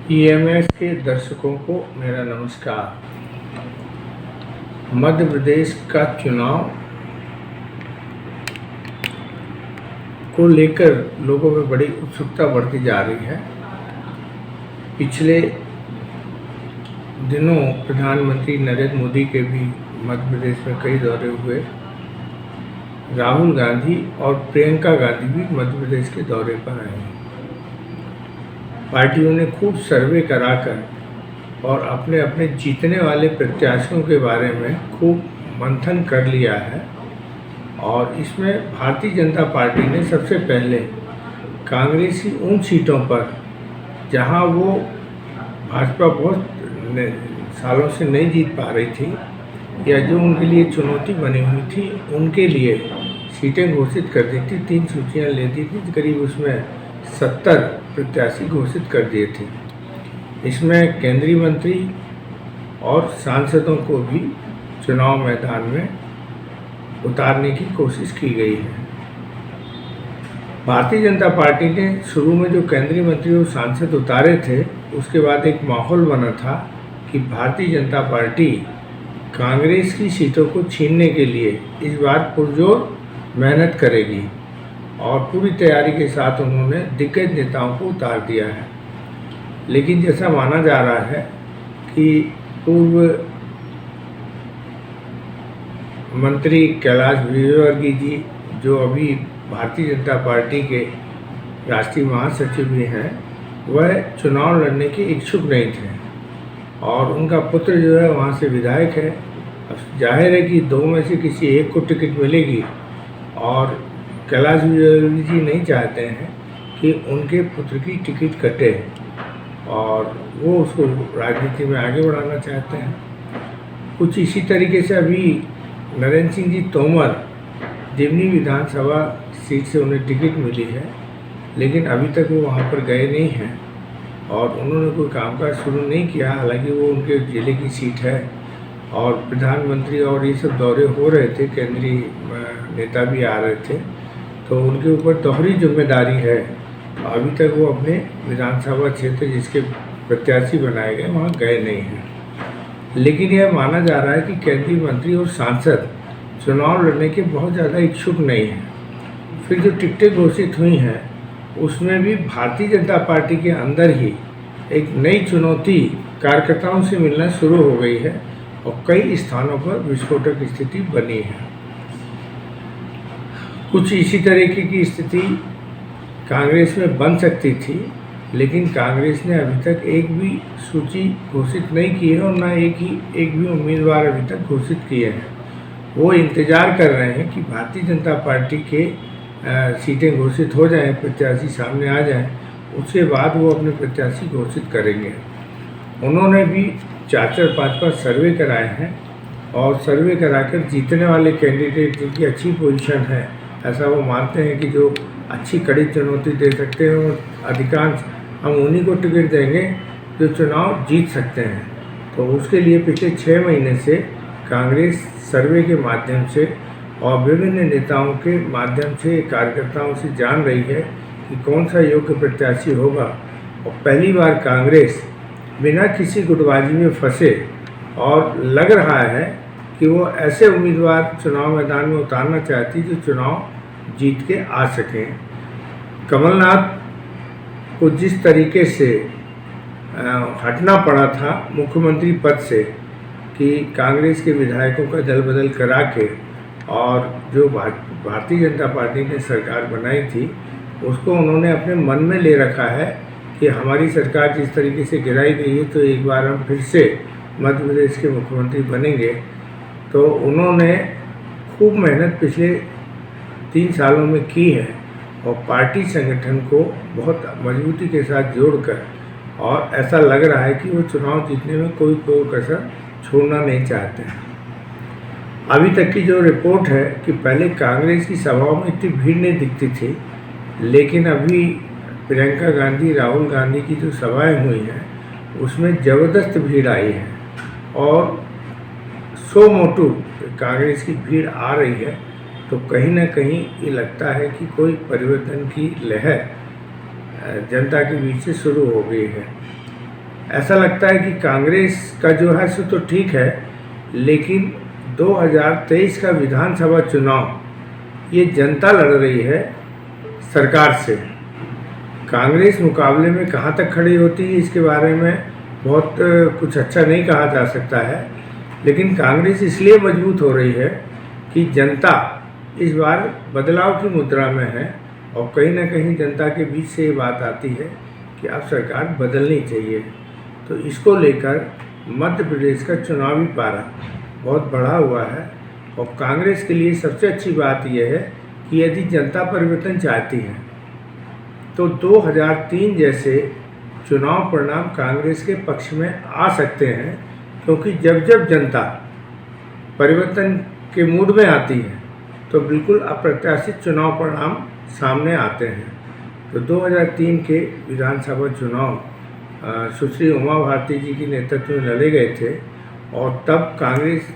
EMS के दर्शकों को मेरा नमस्कार। मध्य प्रदेश का चुनाव को लेकर लोगों में बड़ी उत्सुकता बढ़ती जा रही है। पिछले दिनों प्रधानमंत्री नरेंद्र मोदी के भी मध्य प्रदेश में कई दौरे हुए। राहुल गांधी और प्रियंका गांधी भी मध्य प्रदेश के दौरे पर आए हैं। पार्टियों ने खूब सर्वे कराकर और अपने अपने जीतने वाले प्रत्याशियों के बारे में खूब मंथन कर लिया है। और इसमें भारतीय जनता पार्टी ने सबसे पहले कांग्रेस की उन सीटों पर जहां वो भाजपा बहुत सालों से नहीं जीत पा रही थी या जो उनके लिए चुनौती बनी हुई थी, उनके लिए सीटें घोषित कर दी थी। 3 सूचियां ले दी थी, करीब उसमें 70 प्रत्याशी घोषित कर दिए थे। इसमें केंद्रीय मंत्री और सांसदों को भी चुनाव मैदान में उतारने की कोशिश की गई है। भारतीय जनता पार्टी ने शुरू में जो केंद्रीय मंत्री और सांसद उतारे थे, उसके बाद एक माहौल बना था कि भारतीय जनता पार्टी कांग्रेस की सीटों को छीनने के लिए इस बार पुरजोर मेहनत करेगी और पूरी तैयारी के साथ उन्होंने दिग्गज नेताओं को उतार दिया है। लेकिन जैसा माना जा रहा है कि पूर्व मंत्री कैलाश विजयवर्गीय जी, जो अभी भारतीय जनता पार्टी के राष्ट्रीय महासचिव भी हैं, वह चुनाव लड़ने के इच्छुक नहीं थे और उनका पुत्र जो है वहाँ से विधायक है। अब जाहिर है कि 2 में से किसी एक को टिकट मिलेगी और कैलाश विजयवर्गीय जी नहीं चाहते हैं कि उनके पुत्र की टिकट कटे और वो उसको राजनीति में आगे बढ़ाना चाहते हैं। कुछ इसी तरीके से अभी नरेंद्र सिंह जी तोमर दिमनी विधानसभा सीट से उन्हें टिकट मिली है, लेकिन अभी तक वो वहाँ पर गए नहीं हैं और उन्होंने कोई कामकाज शुरू नहीं किया। हालांकि वो उनके ज़िले की सीट है और प्रधानमंत्री और ये सब दौरे हो रहे थे, केंद्रीय नेता भी आ रहे थे, तो उनके ऊपर दोहरी जिम्मेदारी है। अभी तक वो अपने विधानसभा क्षेत्र जिसके प्रत्याशी बनाए गए वहाँ गए नहीं हैं। लेकिन यह माना जा रहा है कि केंद्रीय मंत्री और सांसद चुनाव लड़ने के बहुत ज़्यादा इच्छुक नहीं हैं। फिर जो टिकटें घोषित हुई हैं उसमें भी भारतीय जनता पार्टी के अंदर ही एक नई चुनौती कार्यकर्ताओं से मिलना शुरू हो गई है और कई स्थानों पर विस्फोटक स्थिति बनी है। कुछ इसी तरीके की स्थिति कांग्रेस में बन सकती थी, लेकिन कांग्रेस ने अभी तक एक भी सूची घोषित नहीं की है और ना एक भी उम्मीदवार अभी तक घोषित किए हैं। वो इंतज़ार कर रहे हैं कि भारतीय जनता पार्टी के सीटें घोषित हो जाएं, प्रत्याशी सामने आ जाएं, उसके बाद वो अपने प्रत्याशी घोषित करेंगे। उन्होंने भी 4-4, 5-5 सर्वे कराए हैं और सर्वे कराकर जीतने वाले कैंडिडेट जिनकी अच्छी पोजीशन है, ऐसा वो मानते हैं कि जो अच्छी कड़ी चुनौती दे सकते हैं, और अधिकांश हम उन्हीं को टिकट देंगे जो चुनाव जीत सकते हैं। तो उसके लिए पिछले 6 महीने से कांग्रेस सर्वे के माध्यम से और विभिन्न नेताओं के माध्यम से, कार्यकर्ताओं से जान रही है कि कौन सा योग्य प्रत्याशी होगा। और पहली बार कांग्रेस बिना किसी गुटबाजी में फंसे और लग रहा है कि वो ऐसे उम्मीदवार चुनाव मैदान में उतारना चाहती जो चुनाव जीत के आ सकें। कमलनाथ को जिस तरीके से हटना पड़ा था मुख्यमंत्री पद से कि कांग्रेस के विधायकों का दल बदल करा के, और जो भारतीय जनता पार्टी ने सरकार बनाई थी उसको उन्होंने अपने मन में ले रखा है कि हमारी सरकार जिस तरीके से गिराई गई है तो एक बार हम फिर से मध्य प्रदेश के मुख्यमंत्री बनेंगे। तो उन्होंने खूब मेहनत पिछले 3 सालों में की है और पार्टी संगठन को बहुत मजबूती के साथ जोड़कर, और ऐसा लग रहा है कि वो चुनाव जीतने में कोई कसर छोड़ना नहीं चाहते हैं। अभी तक की जो रिपोर्ट है कि पहले कांग्रेस की सभाओं में इतनी भीड़ नहीं दिखती थी, लेकिन अभी प्रियंका गांधी, राहुल गांधी की जो सभाएं हुई हैं उसमें ज़बरदस्त भीड़ आई है और सो मोटू कांग्रेस की भीड़ आ रही है। तो कहीं ना कहीं ये लगता है कि कोई परिवर्तन की लहर जनता के बीच से शुरू हो गई है। ऐसा लगता है कि कांग्रेस का जो है सो तो ठीक है, लेकिन 2023 का विधानसभा चुनाव ये जनता लड़ रही है सरकार से। कांग्रेस मुकाबले में कहाँ तक खड़ी होती है इसके बारे में बहुत कुछ अच्छा नहीं कहा जा सकता है, लेकिन कांग्रेस इसलिए मजबूत हो रही है कि जनता इस बार बदलाव की मुद्रा में है और कहीं ना कहीं जनता के बीच से ये बात आती है कि अब सरकार बदलनी चाहिए। तो इसको लेकर मध्य प्रदेश का चुनावी पारा बहुत बढ़ा हुआ है और कांग्रेस के लिए सबसे अच्छी बात यह है कि यदि जनता परिवर्तन चाहती है तो 2003 जैसे चुनाव परिणाम कांग्रेस के पक्ष में आ सकते हैं, क्योंकि जब जब जनता परिवर्तन के मूड में आती है तो बिल्कुल अप्रत्याशित चुनाव परिणाम सामने आते हैं। तो 2003 के विधानसभा चुनाव सुश्री उमा भारती जी के नेतृत्व में लड़े गए थे और तब कांग्रेस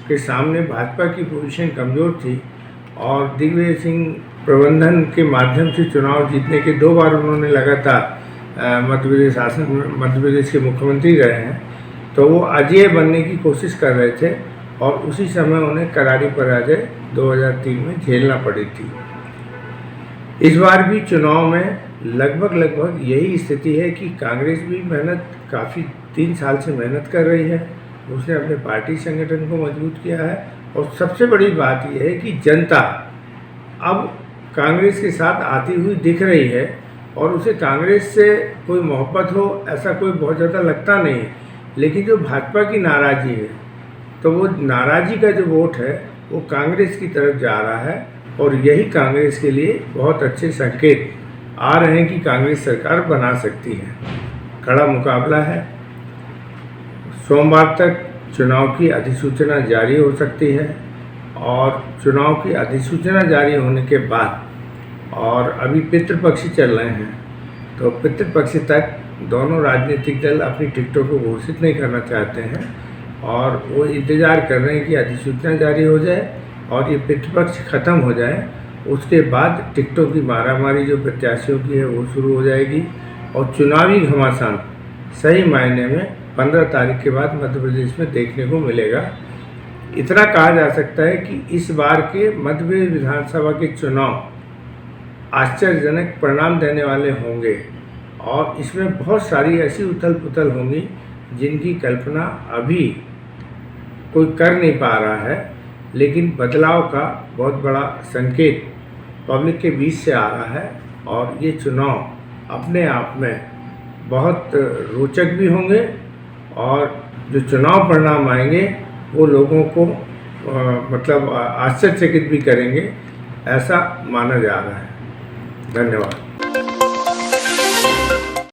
के सामने भाजपा की पोजीशन कमज़ोर थी और दिग्विजय सिंह प्रबंधन के माध्यम से चुनाव जीतने के 2 बार उन्होंने लगातार मध्य प्रदेश के मुख्यमंत्री रहे हैं। तो वो अजेय बनने की कोशिश कर रहे थे और उसी समय उन्हें करारी पराजय 2003 में झेलना पड़ी थी। इस बार भी चुनाव में लगभग यही स्थिति है कि कांग्रेस भी मेहनत काफ़ी 3 साल से मेहनत कर रही है, उसने अपने पार्टी संगठन को मजबूत किया है और सबसे बड़ी बात यह है कि जनता अब कांग्रेस के साथ आती हुई दिख रही है और उसे कांग्रेस से कोई मोहब्बत हो ऐसा कोई बहुत ज़्यादा लगता नहीं है, लेकिन जो भाजपा की नाराज़गी है तो वो नाराज़गी का जो वोट है वो कांग्रेस की तरफ जा रहा है और यही कांग्रेस के लिए बहुत अच्छे संकेत आ रहे हैं कि कांग्रेस सरकार बना सकती है। कड़ा मुकाबला है। सोमवार तक चुनाव की अधिसूचना जारी हो सकती है और चुनाव की अधिसूचना जारी होने के बाद और अभी पितृपक्ष चल रहे हैं, तो पितृपक्ष तक दोनों राजनीतिक दल अपनी टिकटों को घोषित नहीं करना चाहते हैं और वो इंतज़ार कर रहे हैं कि अधिसूचना जारी हो जाए और ये पितृपक्ष ख़त्म हो जाए, उसके बाद टिकटों की मारामारी जो प्रत्याशियों की है वो शुरू हो जाएगी और चुनावी घमासान सही मायने में 15 तारीख के बाद मध्य प्रदेश में देखने को मिलेगा। इतना कहा जा सकता है कि इस बार के मध्य प्रदेश विधानसभा के चुनाव आश्चर्यजनक परिणाम देने वाले होंगे और इसमें बहुत सारी ऐसी उथल पुथल होंगी जिनकी कल्पना अभी कोई कर नहीं पा रहा है, लेकिन बदलाव का बहुत बड़ा संकेत पब्लिक के बीच से आ रहा है और ये चुनाव अपने आप में बहुत रोचक भी होंगे और जो चुनाव परिणाम आएंगे वो लोगों को मतलब आश्चर्यचकित भी करेंगे, ऐसा माना जा रहा है। धन्यवाद।